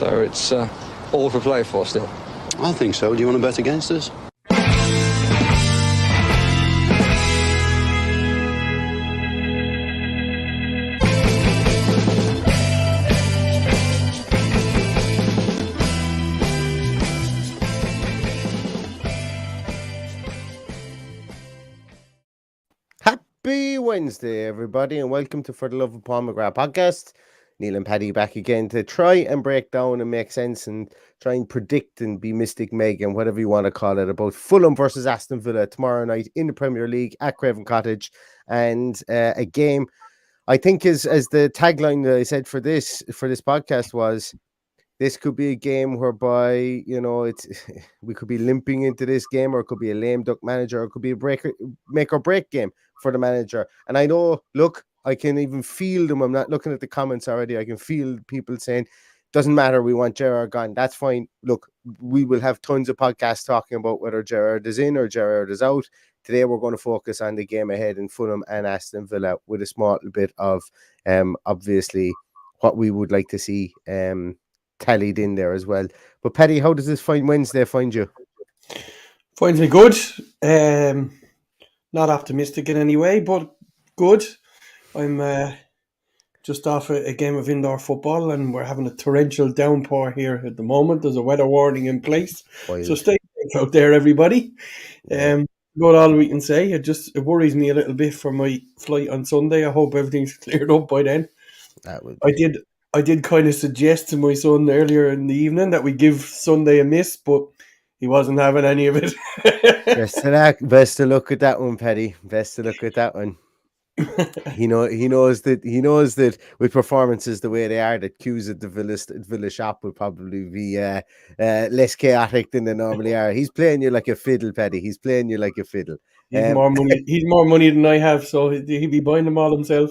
So it's all to play for still. I think so. Do you want to bet against us? Happy Wednesday, everybody, and welcome to For the Love of Paul McGrath podcast. Neil and Paddy back again to try and break down and make sense and try and predict and be Mystic Meg and whatever you want to call it about Fulham versus Aston Villa tomorrow night in the Premier League at Craven Cottage. And a game, I think, as the tagline that I said for this podcast was, this could be a game whereby, you know, we could be limping into this game, or it could be a lame duck manager, or it could be a make or break game for the manager. And I know, look, I can even feel them. I'm not looking at the comments already. I can feel people saying, doesn't matter, we want Gerrard gone. That's fine. Look, we will have tons of podcasts talking about whether Gerrard is in or Gerrard is out. Today, we're going to focus on the game ahead in Fulham and Aston Villa with a small bit of, obviously, what we would like to see tallied in there as well. But Paddy, how does this Wednesday find you? Finds me good. Not optimistic in any way, but good. I'm just off a game of indoor football, and we're having a torrential downpour here at the moment. There's a weather warning in place. Wild. So stay safe out there, everybody. About all we can say. It worries me a little bit for my flight on Sunday. I hope everything's cleared up by then. I did kind of suggest to my son earlier in the evening that we give Sunday a miss, but he wasn't having any of it. Best to look at that one, Paddy. Best to look at that one. He knows that with performances the way they are, that queues at the Villa shop will probably be less chaotic than they normally are. He's playing you like a fiddle, Paddy. He's playing you like a fiddle. He's more money than I have, so he'd be buying them all himself.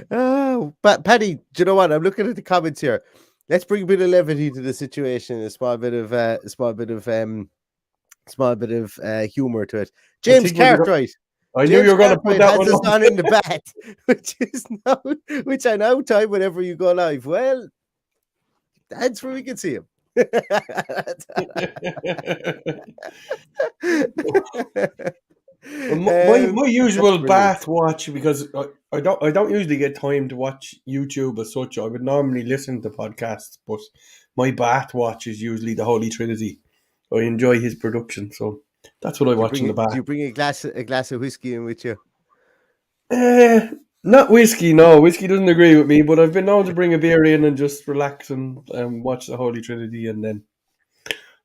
But Paddy, do you know what? I'm looking at the comments here. Let's bring a bit of levity to the situation, a small bit of humor to it. James Cartwright. I knew you were going to put that one on in the bat, which I now time whenever you go live. Well, that's where we can see him. My usual bath watch, because I don't usually get time to watch YouTube as such. I would normally listen to podcasts, but my bath watch is usually the Holy Trinity. I enjoy his production, so that's what I watch in the bath. Do you bring a glass of whiskey in with you? Not whiskey. No, whiskey doesn't agree with me. But I've been known to bring a beer in and just relax and watch the Holy Trinity, and then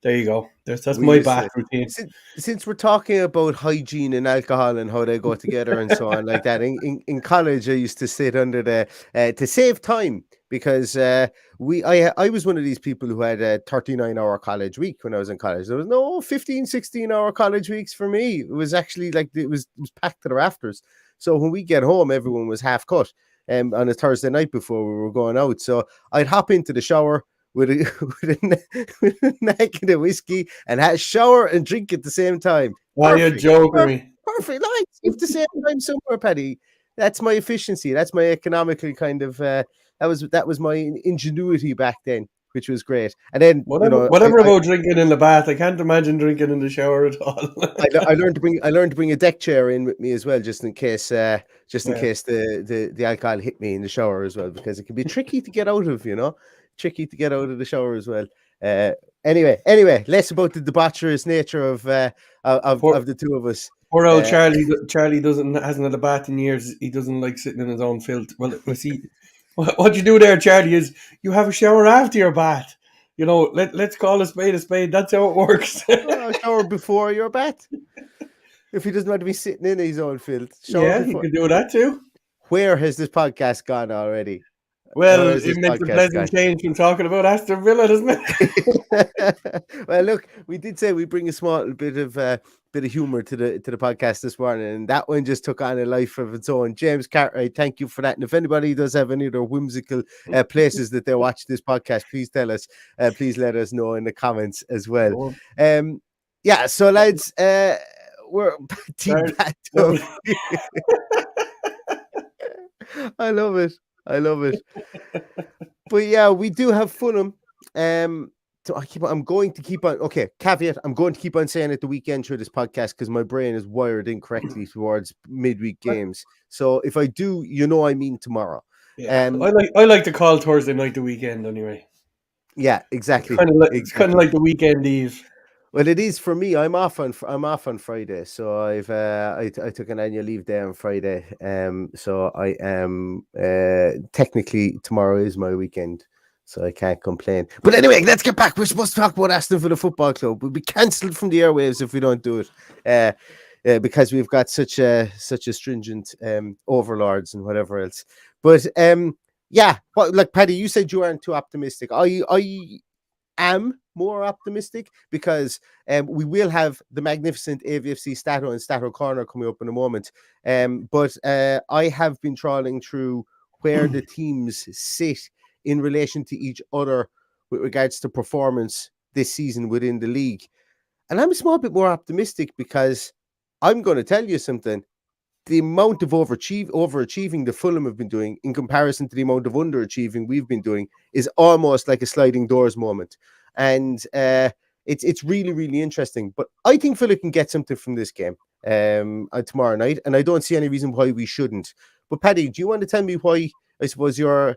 there you go. That's my bath routine. Since we're talking about hygiene and alcohol and how they go together and so on like that, in college I used to sit under to save time, because I was one of these people who had a 39-hour college week when I was in college. There was no 15, 16-hour college weeks for me. It was actually like it was packed to the rafters. So when we get home, everyone was half cut on a Thursday night before we were going out. So I'd hop into the shower with a neck of the whiskey and have a shower and drink at the same time. Why are you joking me? Perfect. Like, if the same time somewhere, Paddy. That's my efficiency. That's my economical kind of. That was my ingenuity back then, which was great. And then whatever about drinking in the bath. I can't imagine drinking in the shower at all. I learned to bring a deck chair in with me as well, just in case the alcohol hit me in the shower as well, because it can be tricky to get out of. Tricky to get out of the shower as well. Anyway, less about the debaucherous nature of the two of us. Poor old Charlie hasn't had a bath in years. He doesn't like sitting in his own filth. Well, see, what you do there, Charlie, is you have a shower after your bath. Let's call a spade a spade. That's how it works. A shower before your bath. If he doesn't want to be sitting in his own filth. You can do that too. Where has this podcast gone already? Well, it makes a pleasant change from talking about Aston Villa, doesn't it? Well, look, we did say we bring a small bit of humour to the podcast this morning, and that one just took on a life of its own. James Cartwright, thank you for that. And if anybody does have any other whimsical places that they watch this podcast, please tell us. Please let us know in the comments as well. So lads, we're team backed up. I love it. But yeah, we do have Fulham So I'm going to keep on. Okay, caveat. I'm going to keep on saying it the weekend through this podcast because my brain is wired incorrectly towards midweek games. So if I do, I mean tomorrow. Yeah, I like to call Thursday night the weekend anyway. Yeah, exactly. It's kind of like the weekend eve. Well, it is for me. I'm off on Friday, so I took an annual leave day on Friday. So I am technically tomorrow is my weekend, so I can't complain. But anyway, let's get back. We're supposed to talk about Aston Villa Football Club. We'll be cancelled from the airwaves if we don't do it, because we've got such a stringent overlords and whatever else. But yeah, like Paddy, you said you aren't too optimistic. I am more optimistic because we will have the magnificent AVFC Stato and Stato Corner coming up in a moment. But I have been trawling through where the teams sit in relation to each other with regards to performance this season within the league. And I'm a small bit more optimistic because I'm going to tell you something. The amount of overachieving the Fulham have been doing in comparison to the amount of underachieving we've been doing is almost like a sliding doors moment. And it's really, really interesting. But I think Fulham can get something from this game tomorrow night, and I don't see any reason why we shouldn't. But Paddy, do you want to tell me why I suppose you're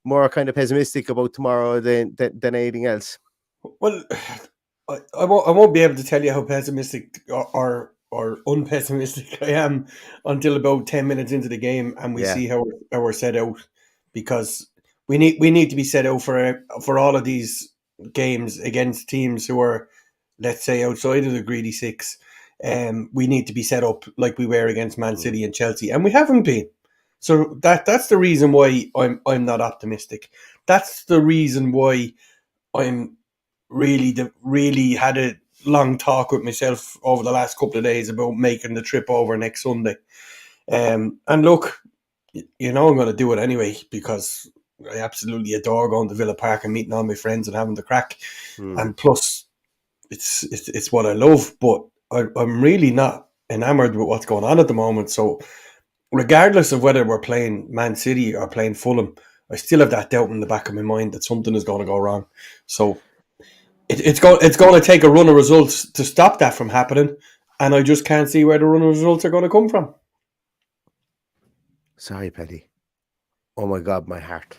more kind of pessimistic about tomorrow than anything else? Well, I won't be able to tell you how pessimistic or unpessimistic I am until about 10 minutes into the game and we see how we're set out, because we need to be set out for all of these games against teams who are, let's say, outside of the greedy six. We need to be set up like we were against Man City and Chelsea, and we haven't been. So that's the reason why I'm not optimistic. That's the reason why I'm really had a long talk with myself over the last couple of days about making the trip over next Sunday. And look, I'm going to do it anyway because I absolutely adore going to Villa Park and meeting all my friends and having the crack. And plus, it's what I love. But I'm really not enamored with what's going on at the moment. So regardless of whether we're playing Man City or playing Fulham, I still have that doubt in the back of my mind that something is going to go wrong. So it's going to take a run of results to stop that from happening, and I just can't see where the run of results are going to come from. Sorry, Paddy. Oh my God, my heart.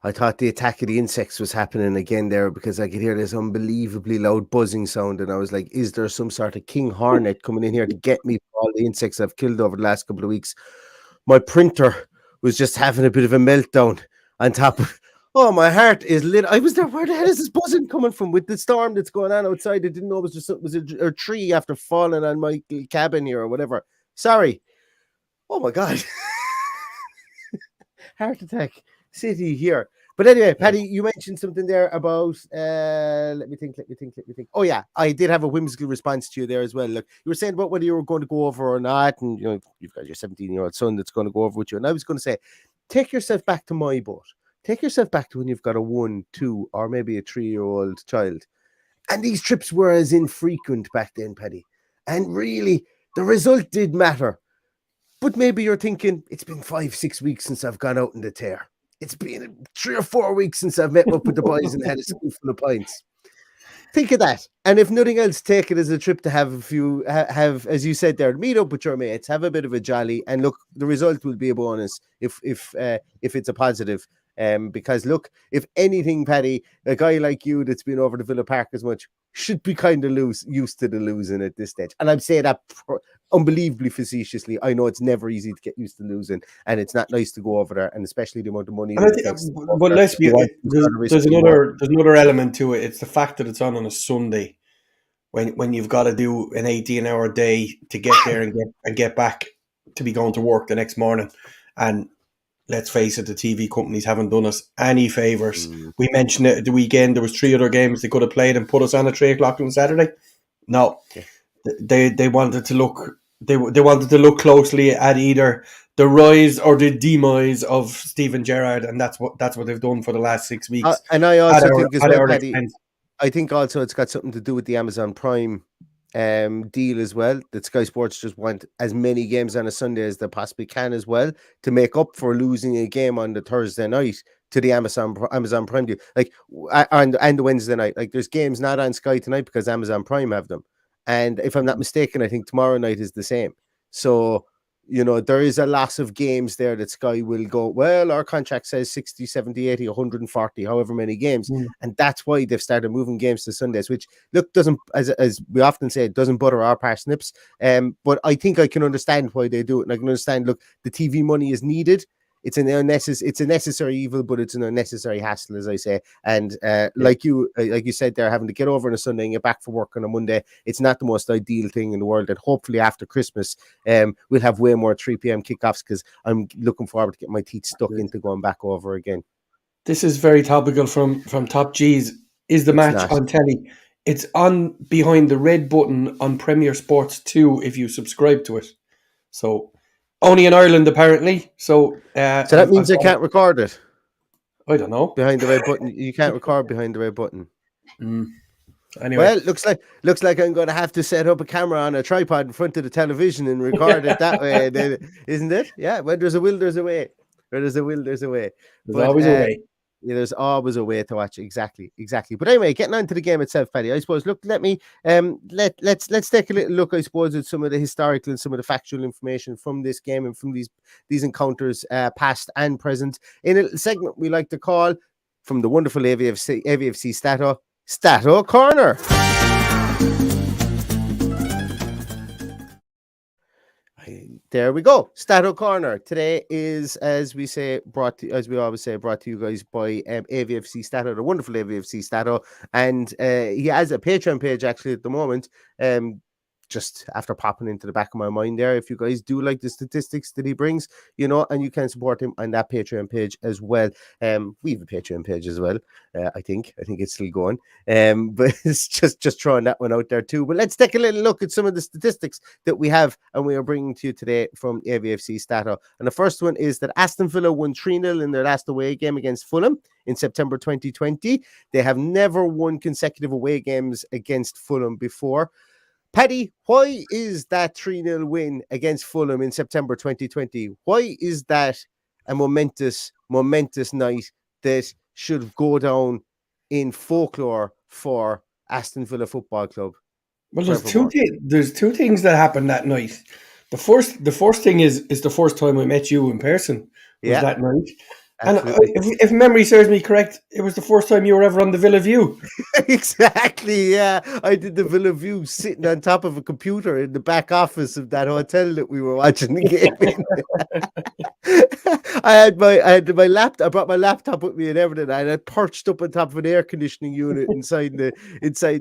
I thought the attack of the insects was happening again there because I could hear this unbelievably loud buzzing sound, and I was like, is there some sort of king hornet coming in here to get me for all the insects I've killed over the last couple of weeks? My printer was just having a bit of a meltdown on top of... Oh, my heart is lit. I was there. Where the hell is this buzzing coming from with the storm that's going on outside? I didn't know it was a tree after falling on my cabin here or whatever. Sorry. Oh, my God. Heart attack city here. But anyway, Paddy, you mentioned something there about, let me think. Oh, yeah, I did have a whimsical response to you there as well. Look, you were saying about whether you were going to go over or not, and you've got your 17-year-old son that's going to go over with you. And I was going to say, take yourself back to my boat. Take yourself back to when you've got a 1, 2, or maybe a 3-year-old child. And these trips were as infrequent back then, Paddy. And really, the result did matter. But maybe you're thinking, it's been 5-6 weeks since I've gone out in the tear. It's been 3 or 4 weeks since I've met up with the boys and had a spoonful of pints. Think of that. And if nothing else, take it as a trip to have a few, as you said there, meet up with your mates, have a bit of a jolly. And look, the result will be a bonus if it's a positive. Because look, if anything, Paddy, a guy like you that's been over to Villa Park as much should be kind of used to the losing at this stage. And I'm saying that unbelievably facetiously. I know it's never easy to get used to losing, and it's not nice to go over there, and especially the amount of money. But let's be honest, there's another element to it. It's the fact that it's on a Sunday, when you've got to do an 18-hour day to get there and get back to be going to work the next morning. And let's face it, the TV companies haven't done us any favours. We mentioned it at the weekend. There was 3 other games they could have played and put us on at 3 o'clock on Saturday. No, they wanted to look. They wanted to look closely at either the rise or the demise of Steven Gerrard, and that's what they've done for the last 6 weeks. And I also think as well, Paddy, I think also it's got something to do with the Amazon Prime deal as well, that Sky Sports just want as many games on a Sunday as they possibly can as well, to make up for losing a game on the Thursday night. to the Amazon Prime deal. Like and the Wednesday night, like there's games not on Sky tonight because Amazon Prime have them. And if I'm not mistaken, I think tomorrow night is the same. So, you know, there is a loss of games there that Sky will go, well, our contract says 60, 70, 80, 140, however many games. And that's why they've started moving games to Sundays, which, look, doesn't, as we often say, it doesn't butter our parsnips. But I think I can understand why they do it. And I can understand, look, the TV money is needed. It's a necessary evil, but it's an unnecessary hassle, as I say. And like you said, they're having to get over on a Sunday and get back for work on a Monday. It's not the most ideal thing in the world. And hopefully after Christmas, we'll have way more 3 p.m. kickoffs, because I'm looking forward to getting my teeth stuck into going back over again. This is very topical from Top G's. Is the match on telly? It's on behind the red button on Premier Sports 2 if you subscribe to it. So only in Ireland, apparently. So that means I can't record it. I don't know. Behind the red button, you can't record behind the red button. Anyway, well, looks like I'm going to have to set up a camera on a tripod in front of the television and record it that way, isn't it? Yeah. When there's a will, there's a way. Where there's a will, there's a way. There's always a way. Yeah, there's always a way to watch. Exactly. But anyway, getting on to the game itself, Paddy, I suppose, look, let's take a little look, I suppose, at some of the historical and some of the factual information from this game and from these encounters, past and present, in a segment we like to call, from the wonderful AVFC Stato Corner. There we go. Stato Corner. Today is, as we always say, brought to you guys by AVFC Stato, the wonderful AVFC Stato. And he has a Patreon page actually at the moment. Just after popping into the back of my mind there, if you guys do like the statistics that he brings, you know, and you can support him on that Patreon page as well. We have a Patreon page as well. I think it's still going. But it's just throwing that one out there too. But let's take a little look at some of the statistics that we have and we are bringing to you today from AVFC Stato. And the first one is that Aston Villa won 3-0 in their last away game against Fulham in September 2020. They have never won consecutive away games against Fulham before. Paddy, why is that 3-0 win against Fulham in September 2020? Why is that a momentous night that should go down in folklore for Aston Villa Football Club? Well, there's two things that happened that night. The first thing is the first time I met you in person was that night. Absolutely. And if memory serves me correct, it was the first time you were ever on the Villa View. Exactly, yeah. I did the Villa View sitting on top of a computer in the back office of that hotel that we were watching the game in. I had my laptop. I brought my laptop with me and everything. I had perched up on top of an air conditioning unit inside in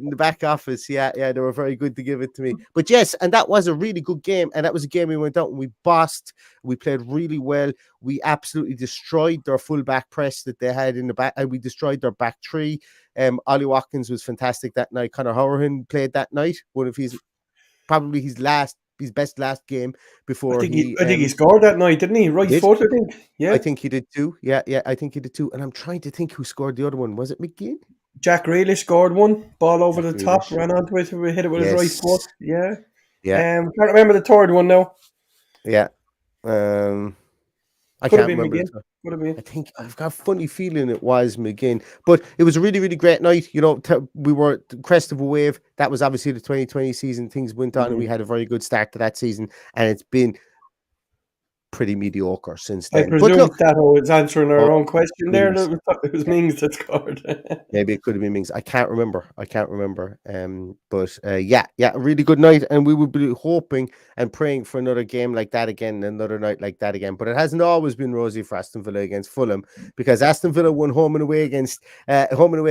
the back office. Yeah, they were very good to give it to me. But yes, and that was a really good game. And that was a game we went out and we bossed. We played really well. We absolutely destroyed their full back press that they had in the back, and we destroyed their back three. Ollie Watkins was fantastic that night. Conor Hourihan played that night. One of his best last game before I think he scored that night, didn't he? Right foot, I think. Yeah, I think he did too. Yeah, I think he did too. And I'm trying to think who scored the other one. Was it McGinn? Jack Grealish scored one. Ball over the top, ran onto it, hit it with his right foot. Yeah. Can't remember the third one now. Yeah. I can't remember. I think I've got a funny feeling it was McGinn, but it was a really, really great night. You know, we were at the crest of a wave. That was obviously the 2020 season. Things went on and we had a very good start to that season, and it's been pretty mediocre since then. I presume that was answering our own question there. It was Mings that scored. Maybe it could have been Mings. I can't remember. But a really good night, and we would be hoping and praying for another game like that again, another night like that again. But it hasn't always been rosy for Aston Villa against Fulham, because Aston Villa won home and away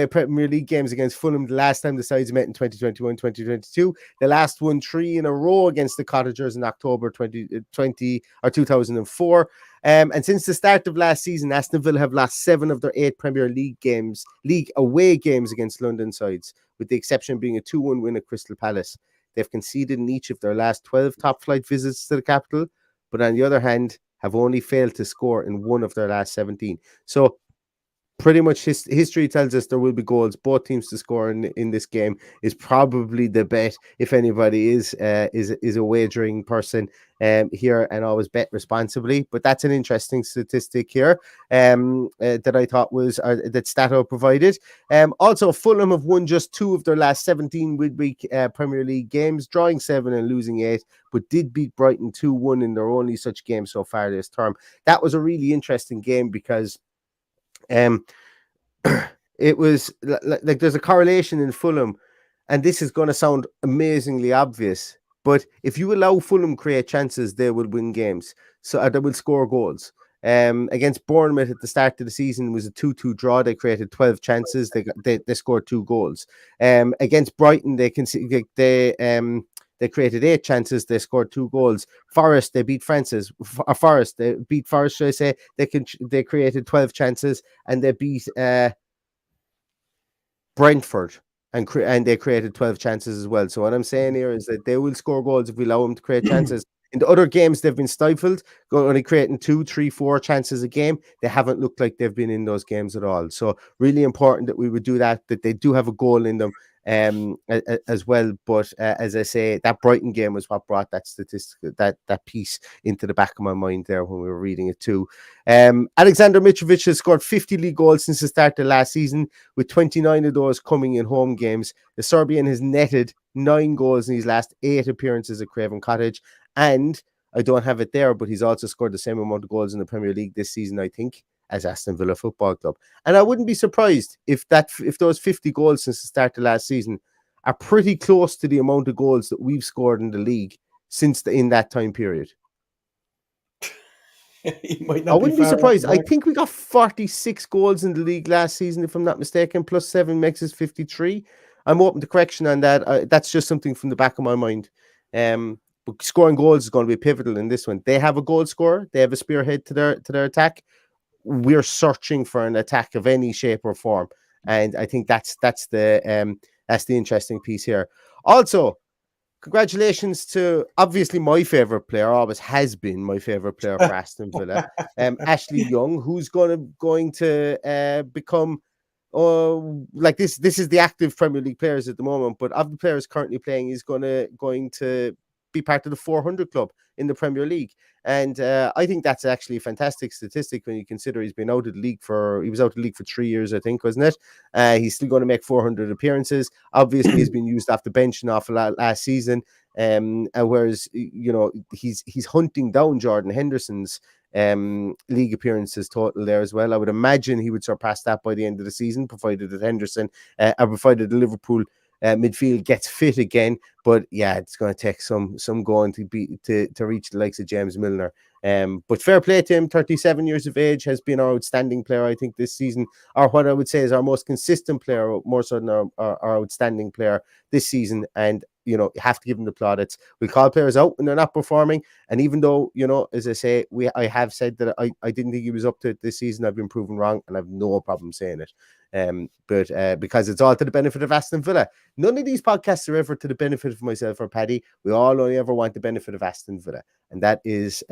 Premier League games against Fulham the last time the sides met in 2021-2022. The last won 3 in a row against the Cottagers in October 2020 or 2004. And since the start of last season, Aston Villa have lost 7 of their 8 Premier League away games against London sides, with the exception being a 2-1 win at Crystal Palace. They've conceded in each of their last 12 top-flight visits to the capital, but on the other hand, have only failed to score in 1 of their last 17. So pretty much history tells us there will be goals. Both teams to score in this game is probably the bet. If anybody is a wagering person here, and always bet responsibly. But that's an interesting statistic here that I thought was that Stato provided. Also, Fulham have won just 2 of their last 17 midweek Premier League games, drawing 7 and losing 8, but did beat Brighton 2-1 in their only such game so far this term. That was a really interesting game because it was like there's a correlation in Fulham, and this is going to sound amazingly obvious, but if you allow Fulham create chances, they will win games. So they will score goals. Against Bournemouth at the start of the season was a 2-2 draw. They created 12 chances. They scored 2 goals. Against Brighton, they created 8 chances. They scored 2 goals. Forest, they beat Forest. They beat Forest, should I say? They created 12 chances, and they beat Brentford, and they created 12 chances as well. So what I'm saying here is that they will score goals if we allow them to create chances. In the other games, they've been stifled, only creating 2, 3, 4 chances a game. They haven't looked like they've been in those games at all. So really important that we would do that they do have a goal in them as well. But as I say, that Brighton game was what brought that statistic, that piece into the back of my mind there when we were reading it too. Alexander Mitrovic has scored 50 league goals since the start of last season, with 29 of those coming in home games. The Serbian has netted 9 goals in his last 8 appearances at Craven Cottage, and I don't have it there, but he's also scored the same amount of goals in the Premier League this season, I think, as Aston Villa Football Club. And I wouldn't be surprised if those 50 goals since the start of last season are pretty close to the amount of goals that we've scored in the league in that time period. I wouldn't be surprised. I think we got 46 goals in the league last season, if I'm not mistaken, plus 7 makes us 53. I'm open to correction on that. That's just something from the back of my mind. But scoring goals is going to be pivotal in this one. They have a goal scorer. They have a spearhead to their attack. We're searching for an attack of any shape or form, and I think that's the interesting piece here. Also, congratulations to obviously my favorite player, always has been my favorite player for Aston Villa, Ashley Young, who's going to become like this. This is the active Premier League players at the moment, but of the players currently playing, he's going to be part of the 400 club in the Premier League. And I think that's actually a fantastic statistic when you consider he was out of the league for 3 years, I think, wasn't it? He's still going to make 400 appearances. Obviously, he's been used off the bench an awful lot last season. Whereas, he's hunting down Jordan Henderson's league appearances total there as well. I would imagine he would surpass that by the end of the season, provided that Henderson, provided the Liverpool midfield gets fit again. But yeah, it's going to take some going to reach the likes of James Milner. But fair play to him. 37 years of age, has been our outstanding player, I think, this season, or what I would say is our most consistent player, more so than our outstanding player this season. And you have to give him the plaudits. We call players out when they're not performing, and even though as I say, I have said that I didn't think he was up to it this season, I've been proven wrong, and I've no problem saying it. But because it's all to the benefit of Aston Villa. None of these podcasts are ever to the benefit of myself or Paddy. We all only ever want the benefit of Aston Villa, and that is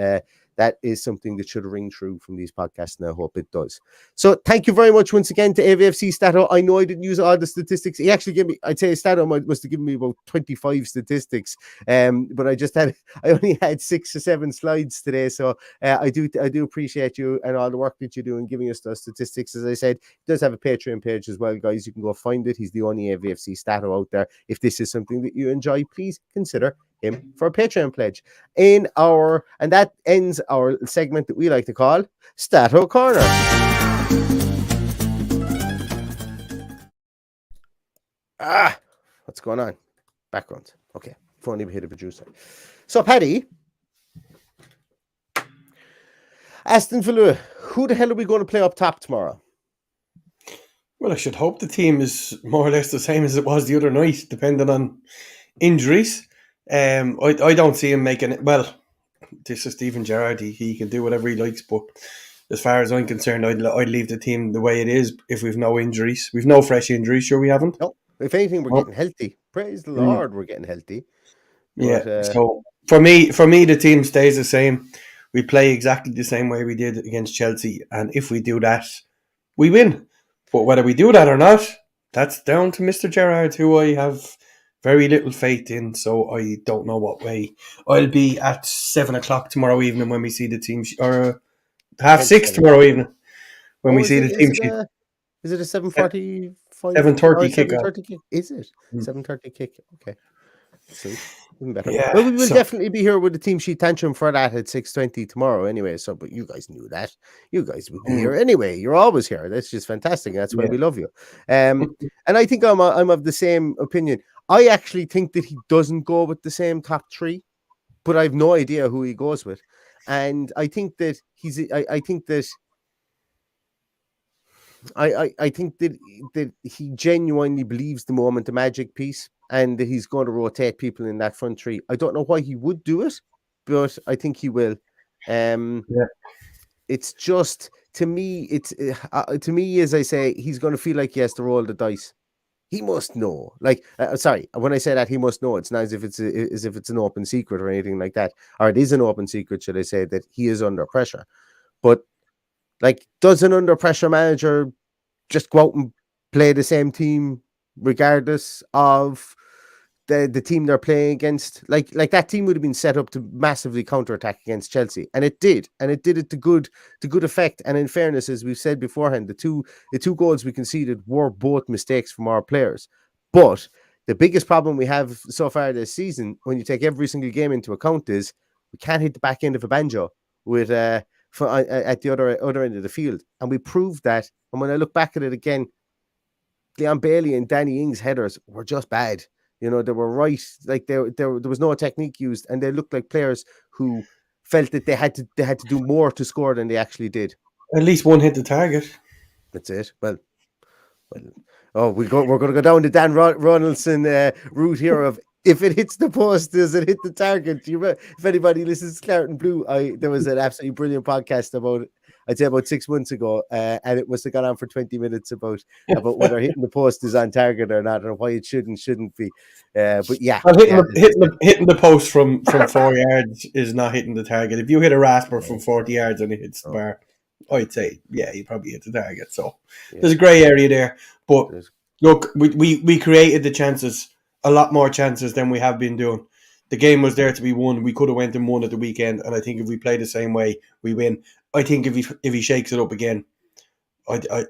something that should ring true from these podcasts, and I hope it does. So thank you very much once again to AVFC Stato. I know I didn't use all the statistics. He actually gave me, I'd say Stato must have given me about 25 statistics, but I only had 6 or 7 slides today. So I do appreciate you and all the work that you do in giving us those statistics. As I said, he does have a Patreon page as well, guys. You can go find it. He's the only AVFC Stato out there. If this is something that you enjoy, please consider him for a Patreon pledge. And that ends our segment that we like to call Stato Corner. What's going on? Background. Okay, funny hit a producer. So Paddy, Aston Villa, who the hell are we going to play up top tomorrow? Well, I should hope the team is more or less the same as it was the other night, depending on injuries. I don't see him making it. Well, this is Steven Gerrard. He can do whatever he likes, but as far as I'm concerned, I'd leave the team the way it is if we've no injuries. We've no fresh injuries, sure we haven't? No. If anything, we're getting healthy. Praise the Lord, we're getting healthy. But, yeah, so for me, the team stays the same. We play exactly the same way we did against Chelsea, and if we do that, we win. But whether we do that or not, that's down to Mr. Gerrard, who I have very little faith in. So I don't know what way. I'll be at 7 o'clock tomorrow evening when we see the team, or 6:30 tomorrow evening when we see the team sheet. Is it a 7:45? 7:30 kickoff. 7:30 kick? Is it 7:30 kick? Okay, sweet. Even better. Yeah, Well, we will definitely be here with the team sheet tantrum for that at 6:20 tomorrow anyway. So, but you guys knew that. You guys would be here anyway. You're always here. That's just fantastic. That's why we love you. And I think I'm of the same opinion. I actually think that he doesn't go with the same top three, but I have no idea who he goes with. And I think that I think that he genuinely believes the moment the magic piece, and that he's going to rotate people in that front three. I don't know why he would do it, but I think he will. It's just, to me, as I say, he's going to feel like he has to roll the dice. He must know. Like, sorry, when I say that, he must know. It's not as if it's an open secret or anything like that, or it is an open secret, should I say, that he is under pressure. But like, does an under pressure manager just go out and play the same team regardless of the team they're playing against? Like that team would have been set up to massively counterattack against Chelsea, and it did it to good effect. And in fairness, as we've said beforehand, the two goals we conceded were both mistakes from our players. But the biggest problem we have so far this season, when you take every single game into account, is we can't hit the back end of a banjo with at the other end of the field, and we proved that. And when I look back at it again, Leon Bailey and Danny Ings' headers were just bad. You know, they were right. Like there was no technique used, and they looked like players who felt that they had to do more to score than they actually did. At least one hit the target. That's it. Well. We're going to go down the Dan Ronaldson route here of, if it hits the post, does it hit the target? If anybody listens to Claret and Blue, there was an absolutely brilliant podcast about 6 months ago, and it must have gone on for 20 minutes about whether hitting the post is on target or not, or why it shouldn't be. But yeah, hitting the post from 4 yards is not hitting the target. If you hit a rasper from 40 yards and it hits the bar, I'd say, you probably hit the target. So there's a grey area there. But look, we created the chances, a lot more chances than we have been doing. The game was there to be won. We could have went and won at the weekend, and I think if we play the same way, we win. I think if he shakes it up again, I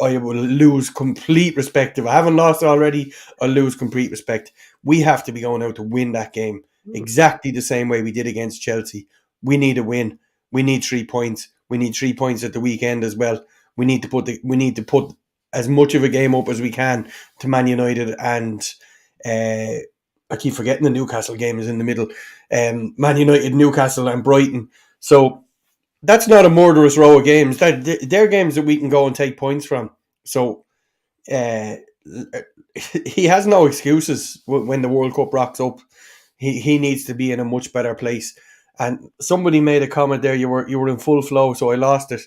will lose complete respect. If I haven't lost already, I'll lose complete respect. We have to be going out to win that game exactly the same way we did against Chelsea. We need a win. We need 3 points. We need 3 points at the weekend as well. We need to put as much of a game up as we can to Man United, and I keep forgetting the Newcastle game is in the middle. Man United, Newcastle and Brighton. So that's not a murderous row of games. They're games that we can go and take points from. So he has no excuses when the World Cup rocks up. He needs to be in a much better place. And somebody made a comment there, you were in full flow, so I lost it.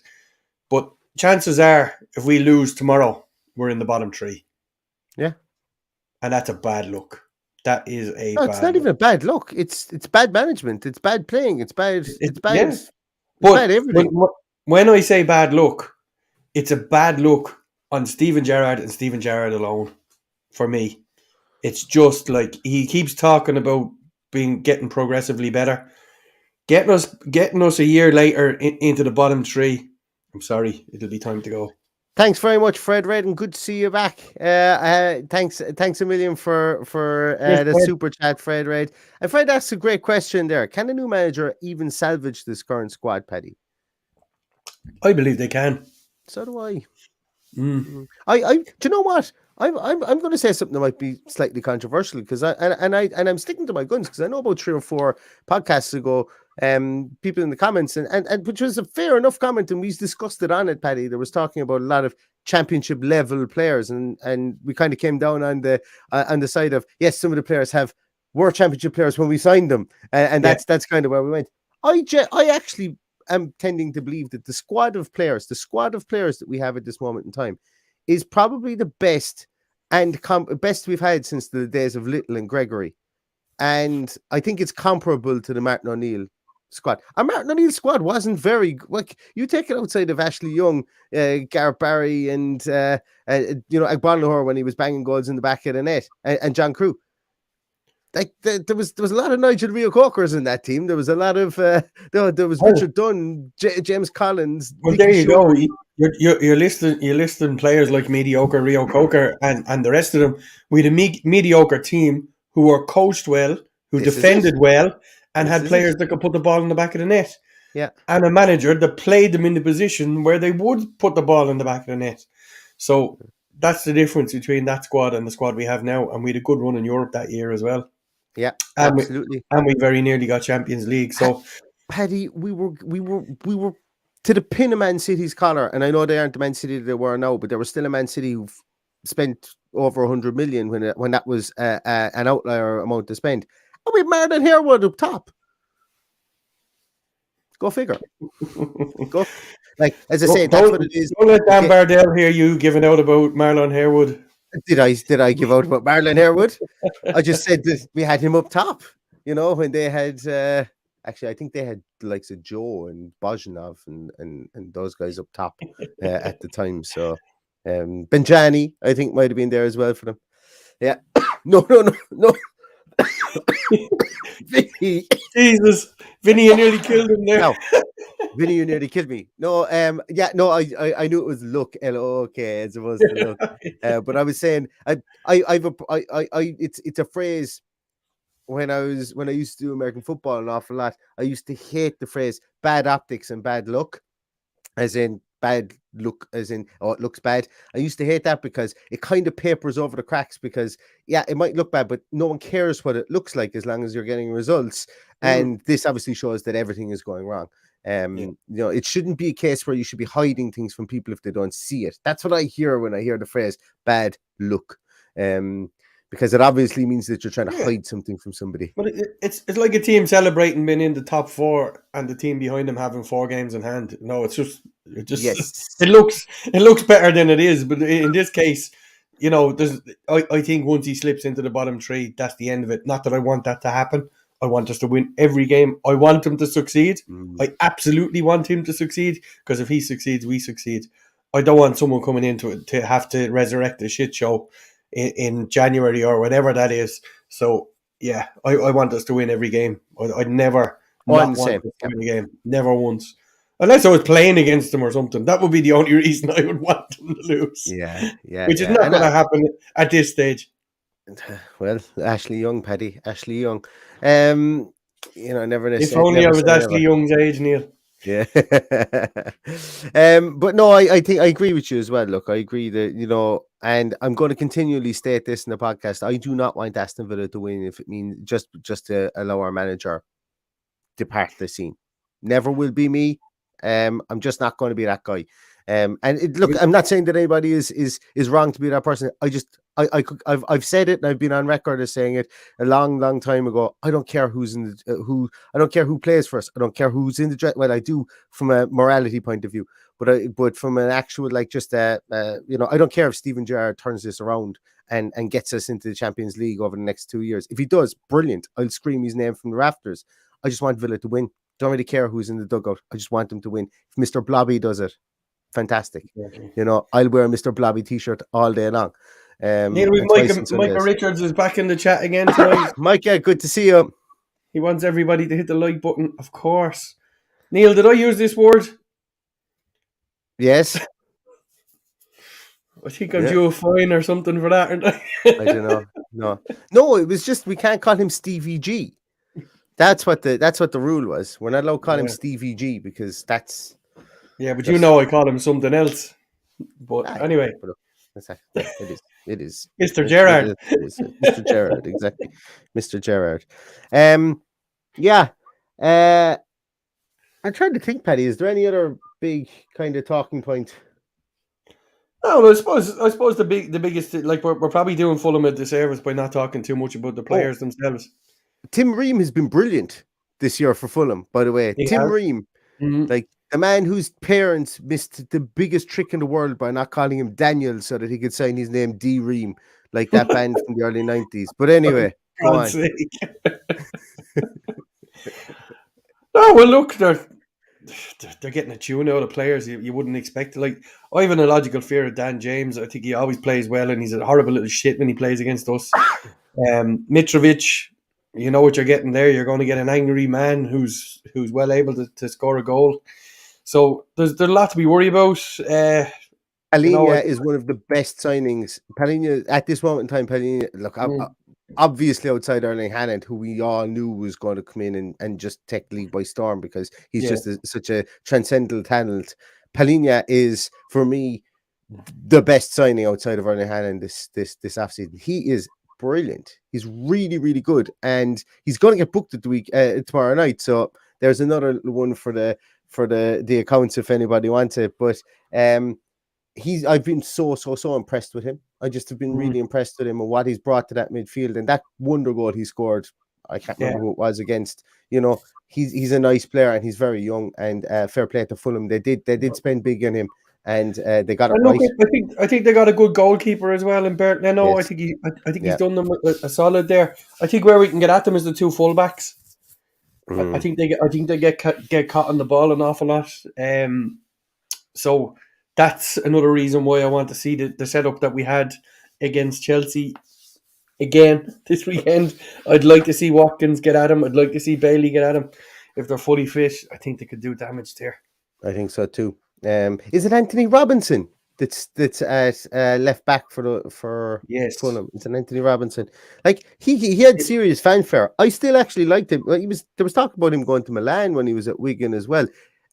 But chances are, if we lose tomorrow, we're in the bottom three. Yeah. And that's a bad look. That is a no, bad it's not even a bad look. It's bad management. It's bad playing. It's bad. It's bad. Yeah. It's But bad everything. When I say bad look, it's a bad look on Steven Gerrard and Steven Gerrard alone. For me, it's just like he keeps talking about getting progressively better, getting us a year later into the bottom three. I'm sorry, it'll be time to go. Thanks very much, Fred Redden. Good to see you back. Thanks a million for the super chat, Fred Red. And Fred asked a great question there. Can a new manager even salvage this current squad, Paddy? I believe they can. So do I. Do you know what? I'm going to say something that might be slightly controversial, because I'm sticking to my guns, because I know about 3 or 4 podcasts ago, people in the comments, and which was a fair enough comment, and we discussed it on it, Paddy. There was talking about a lot of championship level players, and we kind of came down on the side of, yes, some of the players were championship players when we signed them, and that's kind of where we went. I actually am tending to believe that the squad of players that we have at this moment in time is probably the best best we've had since the days of Little and Gregory. And I think it's comparable to the Martin O'Neill squad. And Martin O'Neill's squad wasn't very like you take it outside of Ashley Young, Gareth Barry, and Agbonlahor when he was banging goals in the back of the net, and John Crew. Like there was a lot of Nigel Rio-Cokers in that team. There was a lot of there was Richard Dunn, James Collins. Well, Nicky there you Shore. go. You're listing players like mediocre Rio Coker and the rest of them with a mediocre team who were coached well, who defended well, and had players that could put the ball in the back of the net. Yeah, and a manager that played them in the position where they would put the ball in the back of the net. So that's the difference between that squad and the squad we have now. And we had a good run in Europe that year as well. Yeah, and absolutely. We very nearly got Champions League. So, Paddy, we were to the pin of Man City's collar, and I know they aren't the Man City they were now, but there was still a Man City who spent over 100 million when that was an outlier amount to spend. And we had Martin Harewood up top. Go figure. Go, like as I say, that's what it is. Don't let Dan Bardell hear you giving out about Marlon Harewood. Did I give out about Marlon Harewood? I just said that we had him up top. You know, when they had actually, I think they had the likes of Joe and Bozhanov and those guys up top at the time. So Benjani, I think, might have been there as well for them. Yeah. No. Vinny. Jesus, Vinny, you nearly killed him there. No. Vinny, you nearly killed me. No, I knew it was look, L-O-K, as opposed to look. But I was saying, it's a phrase. When I used to do American football an awful lot, I used to hate the phrase bad optics and bad luck, as in bad look, as in it looks bad. I used to hate that because it kind of papers over the cracks because it might look bad, but no one cares what it looks like as long as you're getting results. And this obviously shows that everything is going wrong. It shouldn't be a case where you should be hiding things from people if they don't see it. That's what I hear when I hear the phrase bad look. Because it obviously means that you're trying to hide something from somebody. But it's like a team celebrating being in the top four and the team behind them having 4 games in hand. No, it looks better than it is. But in this case, I think once he slips into the bottom 3, that's the end of it. Not that I want that to happen. I want us to win every game. I want him to succeed. I absolutely want him to succeed because if he succeeds, we succeed. I don't want someone coming into it to have to resurrect a shit show in January or whatever that is. So yeah, I want us to win every game. I'd never want to win a game. Never once. Unless I was playing against them or something. That would be the only reason I would want them to lose. Yeah. Which is not going to happen at this stage. Well, Ashley Young, Paddy. Ashley Young. Never. If only I was Ashley Young's age, Neil. Yeah. But no, I think I agree with you as well. Look, I agree that, and I'm going to continually state this in the podcast. I do not want Aston Villa to win if it means just to allow our manager depart the scene. Never will be me. I'm just not going to be that guy. I'm not saying that anybody is wrong to be that person. I've said it and I've been on record as saying it a long time ago. I don't care who's in the I don't care who plays for us. I don't care who's in the dress. Well, I do from a morality point of view, but from an actual I don't care if Steven Gerrard turns this around and gets us into the Champions League over the next 2 years. If he does, brilliant. I'll scream his name from the rafters. I just want Villa to win. Don't really care who's in the dugout. I just want them to win. If Mr. Blobby does it, fantastic. Okay. I'll wear a Mr. Blobby t-shirt all day long. Neil, Micah Richards is back in the chat again tonight. Micah, good to see you. He wants everybody to hit the like button, of course. Neil, did I use this word? Yes. I think I'm due a fine or something for that, aren't I? I don't know. No, it was just we can't call him Stevie G. That's what the rule was. We're not allowed to call him Stevie G because that's. Yeah, but I call him something else. But anyway. It is. Mr. Gerrard. Mr. Gerrard, exactly. Mr. Gerrard. I'm trying to think, Paddy, is there any other big kind of talking point? No, I suppose the biggest, we're probably doing Fulham a disservice by not talking too much about the players themselves. Tim Ream has been brilliant this year for Fulham, by the way. Ream, the man whose parents missed the biggest trick in the world by not calling him Daniel so that he could sign his name D Ream, like that band from the early 90s. But anyway, go on. Oh, well, look, they're getting a tune out of players you wouldn't expect. Like, I have an illogical fear of Dan James. I think he always plays well, and he's a horrible little shit when he plays against us. Mitrovic, you know what you're getting there. You're going to get an angry man who's well able to score a goal. So there's a lot to be worried about. Palhinha is one of the best signings. Palhinha, at this moment in time, Palhinha, look, obviously outside Erling Haaland, who we all knew was going to come in and just take the league by storm because he's just such a transcendental talent. Palhinha is, for me, the best signing outside of Erling Haaland this offseason. He is brilliant. He's really, really good. And he's going to get booked at the week tomorrow night. So there's another one for the accounts if anybody wants it. But I've been so impressed with him. I just have been really impressed with him and what he's brought to that midfield, and that wonder goal he scored. I can't remember who it was against. You know, he's a nice player and he's very young. And fair play to Fulham. They did spend big on him, and they got it right. I think they got a good goalkeeper as well in Bert Leno. Yes. I think he's done them a solid there. I think where we can get at them is the two fullbacks. I think they get caught on the ball an awful lot. So that's another reason why I want to see the setup that we had against Chelsea again this weekend. I'd like to see Watkins get at him. I'd like to see Bailey get at him. If they're fully fit, I think they could do damage there. I think so too. Is it Anthony Robinson that's at left back for Fulham? It's an Anthony Robinson. Like he had serious fanfare. I still actually liked him. There was talk about him going to Milan when he was at Wigan as well.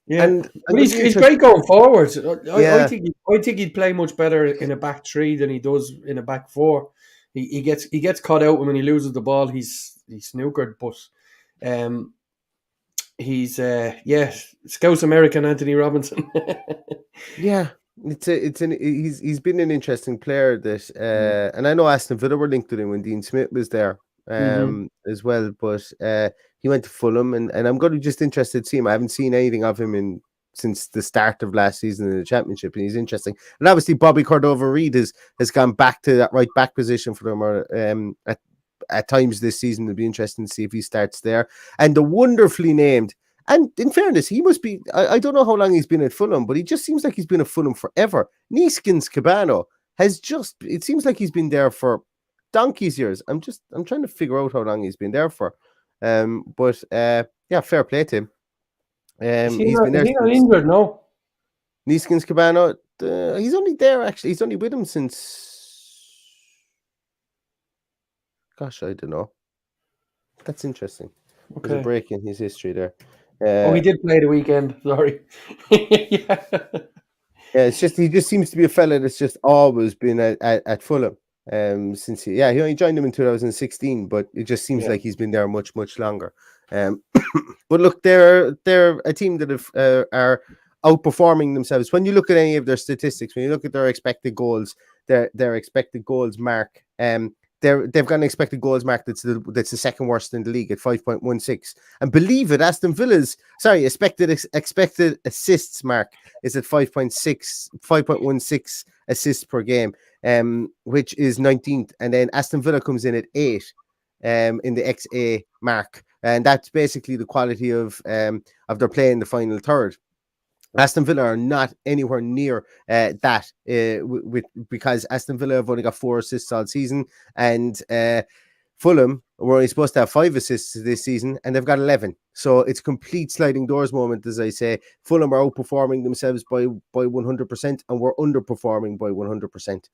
Yeah, and he's great going forward. I think he'd play much better in a back three than he does in a back four. He gets caught out when he loses the ball. He's snookered, but he's Scouse American Anthony Robinson. Yeah, he's been an interesting player. And I know Aston Villa were linked to him when Dean Smith was there as well, but he went to Fulham, and I'm going to be just interested to see him. I haven't seen anything of him since the start of last season in the Championship, and he's interesting. And obviously, Bobby Cordova-Reid has gone back to that right back position for them at times this season. It'll be interesting to see if he starts there. And the wonderfully named, and in fairness, he must be, I don't know how long he's been at Fulham, but he just seems like he's been at Fulham forever. Neeskens Cabano it seems like he's been there for donkey's years. I'm trying to figure out how long he's been there for. But fair play to him. He's been there. He's not injured, no. Neeskens Cabano, he's only there actually. He's only with him since. Gosh, I don't know. That's interesting. Okay. There's a break in his history there. He did play the weekend. Sorry. Yeah, it's just he just seems to be a fella that's just always been at Fulham. Since he only joined them in 2016, but it just seems like he's been there much longer. But look, they're a team that are outperforming themselves. When you look at any of their statistics, when you look at their expected goals, their expected goals mark, they've got an expected goals mark that's the second worst in the league at 5.16. And believe it, Aston Villa's expected assists mark is at 5.16 assists per game, which is 19th. And then Aston Villa comes in at 8 in the XA mark. And that's basically the quality of their play in the final third. Aston Villa are not anywhere near that because Aston Villa have only got 4 assists all season, and Fulham were only supposed to have 5 assists this season, and they've got 11. So it's complete sliding doors moment, as I say. Fulham are outperforming themselves by 100%, and we're underperforming by 100%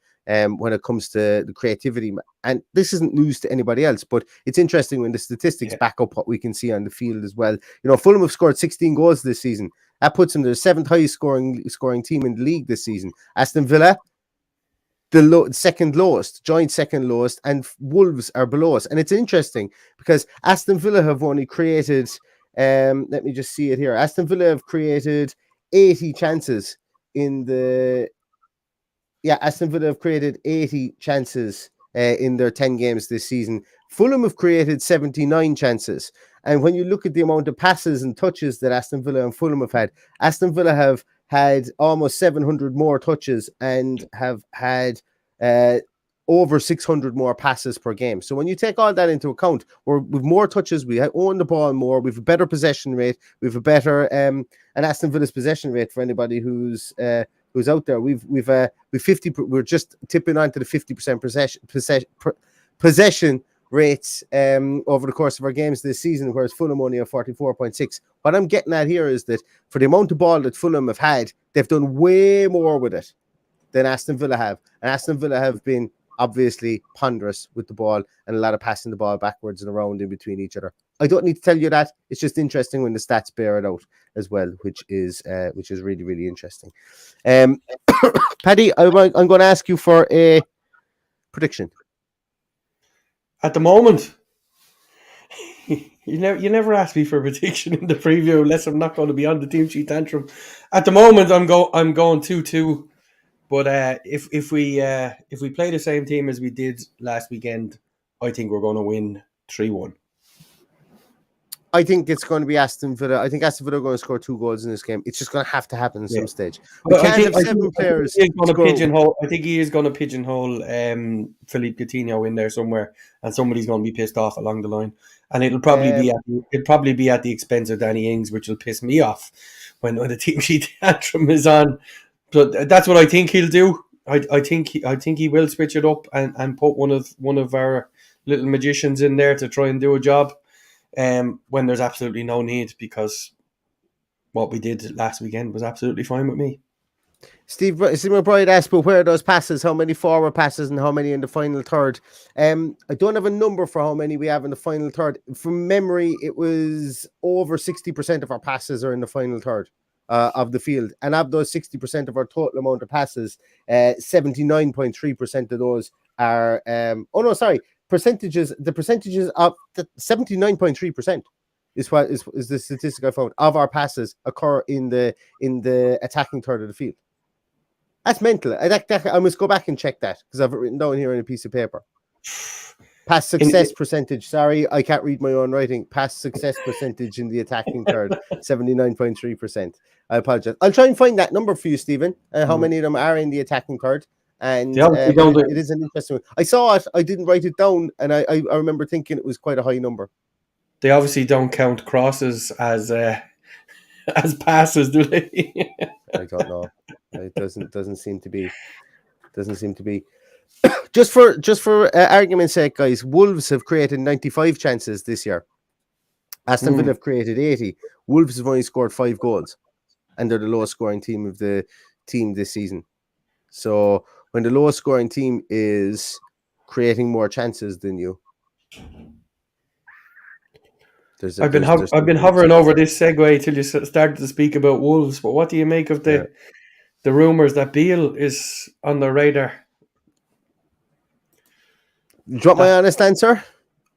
when it comes to the creativity. And this isn't news to anybody else, but it's interesting when the statistics back up what we can see on the field as well. You know, Fulham have scored 16 goals this season. That puts them the 7th highest scoring team in the league this season. Aston Villa, second lowest, joint second lowest, and Wolves are below us. And it's interesting because Aston Villa have only created, let me just see it here. Aston Villa have created 80 chances Aston Villa have created 80 chances in their 10 games this season. Fulham have created 79 chances. And when you look at the amount of passes and touches that Aston Villa and Fulham have had, Aston Villa have had almost 700 more touches and have had over 600 more passes per game. So when you take all that into account, we've more touches, we own the ball more, we've a better possession rate, we've a better an Aston Villa's possession rate for anybody who's out there. We've 50. We're just tipping onto the 50% possession rates over the course of our games this season, whereas Fulham only have 44.6. What I'm getting at here is that for the amount of ball that Fulham have had, they've done way more with it than Aston Villa have. And Aston Villa have been obviously ponderous with the ball and a lot of passing the ball backwards and around in between each other. I don't need to tell you that. It's just interesting when the stats bear it out as well, which is really, really interesting. Paddy, I'm going to ask you for a prediction. At the moment, you never ask me for a prediction in the preview unless I'm not going to be on the team sheet tantrum. At the moment, I'm going 2-2. But if we play the same team as we did last weekend, I think we're going to win 3-1. I think it's going to be Aston Villa. I think Aston Villa are going to score 2 goals in this game. It's just going to have to happen at some stage. We can't have 7 players. I think he is going to pigeonhole Philippe Coutinho in there somewhere, and somebody's going to be pissed off along the line. And it'll probably be at the expense of Danny Ings, which will piss me off when the team sheet tantrum is on. So that's what I think he'll do. I think he will switch it up and put one of our little magicians in there to try and do a job. When there's absolutely no need, because what we did last weekend was absolutely fine with me. Steve McBride asked, but where are those passes? How many forward passes and how many in the final third? I don't have a number for how many we have in the final third. From memory, it was over 60% of our passes are in the final third of the field. And of those 60% of our total amount of passes, 79.3% of those are... the percentages of 79.3% is what is the statistic I found of our passes occur in the attacking third of the field. That's mental. I must go back and check that because I've written down here on a piece of paper. Pass success percentage. Sorry, I can't read my own writing. Pass success percentage in the attacking third, 79.3%. I apologize. I'll try and find that number for you, Stephen. How many of them are in the attacking third? And it is an interesting one. I saw it. I didn't write it down, and I remember thinking it was quite a high number. They obviously don't count crosses as passes, do they? I don't know. It doesn't seem to be. Just for argument's sake, guys, Wolves have created 95 chances this year. Aston Villa have created 80. Wolves have only scored 5 goals, and they're the lowest scoring team of the team this season. So when the lowest scoring team is creating more chances than you, I've been hovering over this segue till you started to speak about Wolves. But what do you make of the rumours that Beale is on the radar? Do you want my honest answer?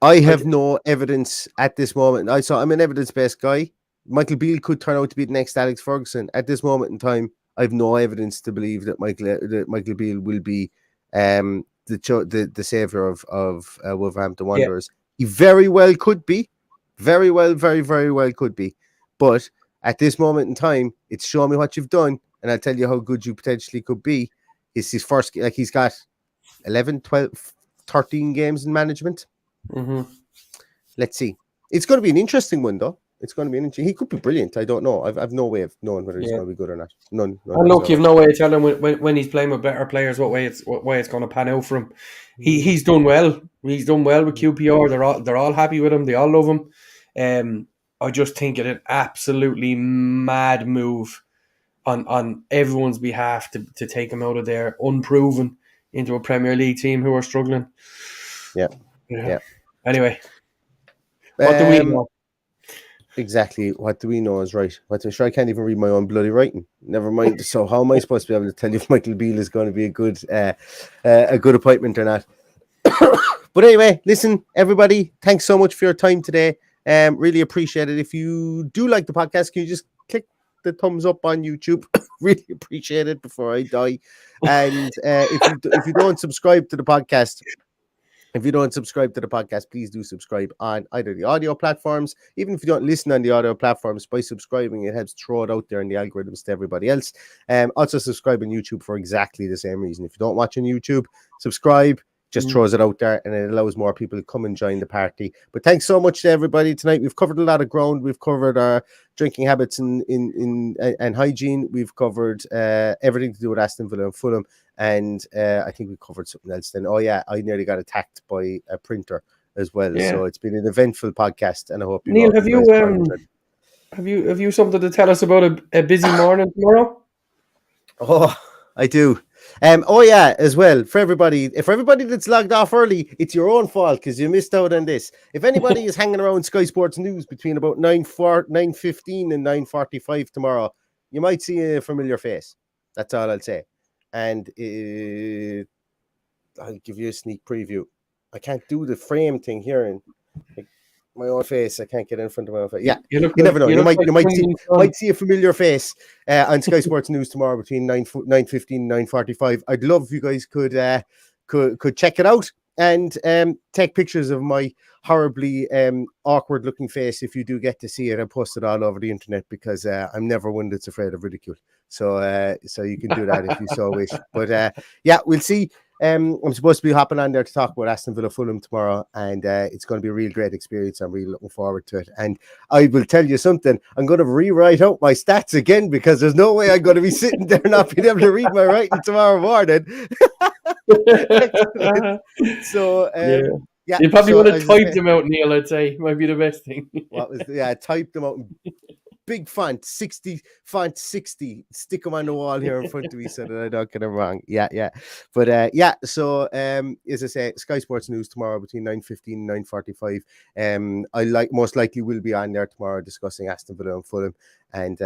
I have no evidence at this moment. I'm an evidence-based guy. Michael Beale could turn out to be the next Alex Ferguson. At this moment in time, I have no evidence to believe that Michael Beale will be the saviour of Wolverhampton Wanderers. He very well could be. Very well, very, very well could be. But at this moment in time, it's show me what you've done, and I'll tell you how good you potentially could be. It's his first, he's got 11, 12, 13 games in management. Mm-hmm. Let's see. It's going to be an interesting one, though. It's going to be he could be brilliant. I don't know. I've no way of knowing whether he's going to be good or not. None. And look, you've no way of telling when he's playing with better players what way it's going to pan out for him. He's done well. He's done well with QPR. They're all happy with him. They all love him. I just think it an absolutely mad move on everyone's behalf to take him out of there unproven into a Premier League team who are struggling. Yeah. Anyway, what do we know? Exactly. What do we know is right. I'm sure I can't even read my own bloody writing. Never mind. So how am I supposed to be able to tell you if Michael Beale is going to be a good appointment or not? But anyway, listen, everybody, thanks so much for your time today. Really appreciate it. If you do like the podcast, can you just click the thumbs up on YouTube? Really appreciate it before I die. And if you don't subscribe to the podcast, please do subscribe on either the audio platforms. Even if you don't listen on the audio platforms, by subscribing, it helps throw it out there in the algorithms to everybody else. Also subscribe on YouTube for exactly the same reason. If you don't watch on YouTube, subscribe. just throws it out there, and it allows more people to come and join the party. But thanks so much to everybody tonight. We've covered a lot of ground. We've covered our drinking habits and hygiene. We've covered everything to do with Aston Villa and Fulham, and I think we covered something else then. Oh yeah, I nearly got attacked by a printer as well. Yeah. So it's been an eventful podcast, and I hope Neil, have you something to tell us about a busy morning tomorrow? Oh, I do. Oh yeah, as well, for everybody that's logged off early, it's your own fault because you missed out on this. If anybody is hanging around Sky Sports News between about 9:15 and 9:45 tomorrow, you might see a familiar face. That's all I'll say. And I'll give you a sneak preview. I can't do the frame thing here in my own face. I can't get in front of my own face. Yeah, you never know. You might see a familiar face on Sky Sports News tomorrow between 9:15 and 9:45. I'd love if you guys could check it out and take pictures of my horribly awkward looking face if you do get to see it, and post it all over the internet, because I'm never one that's afraid of ridicule. So you can do that if you so wish. But yeah, we'll see. I'm supposed to be hopping on there to talk about Aston Villa Fulham tomorrow, and it's going to be a real great experience. I'm really looking forward to it. And I will tell you something, I'm going to rewrite out my stats again, because there's no way I'm going to be sitting there not being able to read my writing tomorrow morning. So yeah, you probably want to type them out, Neil. I'd say might be the best thing. Type them out in big font 60, stick them on the wall here in front of me so that I don't get them wrong. But so as I say, Sky Sports News tomorrow between 9:15 and 9:45. I most likely will be on there tomorrow discussing Aston Villa and Fulham, and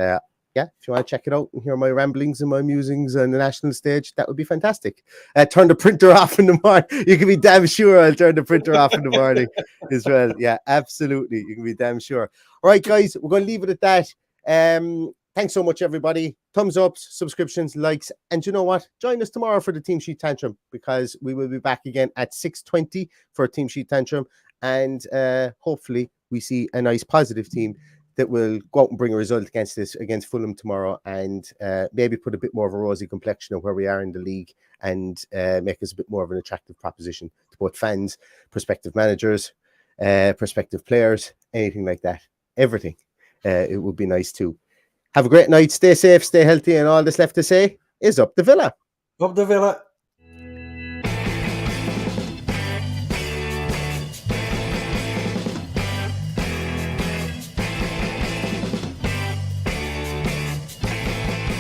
if you want to check it out and hear my ramblings and my musings on the national stage, that would be fantastic. Turn the printer off in the morning. You can be damn sure I'll turn the printer off in the morning as well. Yeah, absolutely. You can be damn sure. All right, guys, we're going to leave it at that. Thanks so much, everybody. Thumbs ups, subscriptions, likes, and you know what? Join us tomorrow for the Team Sheet Tantrum, because we will be back again at 6:20 for a Team Sheet Tantrum, and hopefully we see a nice positive team that will go out and bring a result against Fulham tomorrow, and maybe put a bit more of a rosy complexion of where we are in the league, and make us a bit more of an attractive proposition to both fans, prospective managers, prospective players, anything like that. Everything. It would be nice too. Have a great night. Stay safe, stay healthy, and all that's left to say is up the Villa. Up the Villa.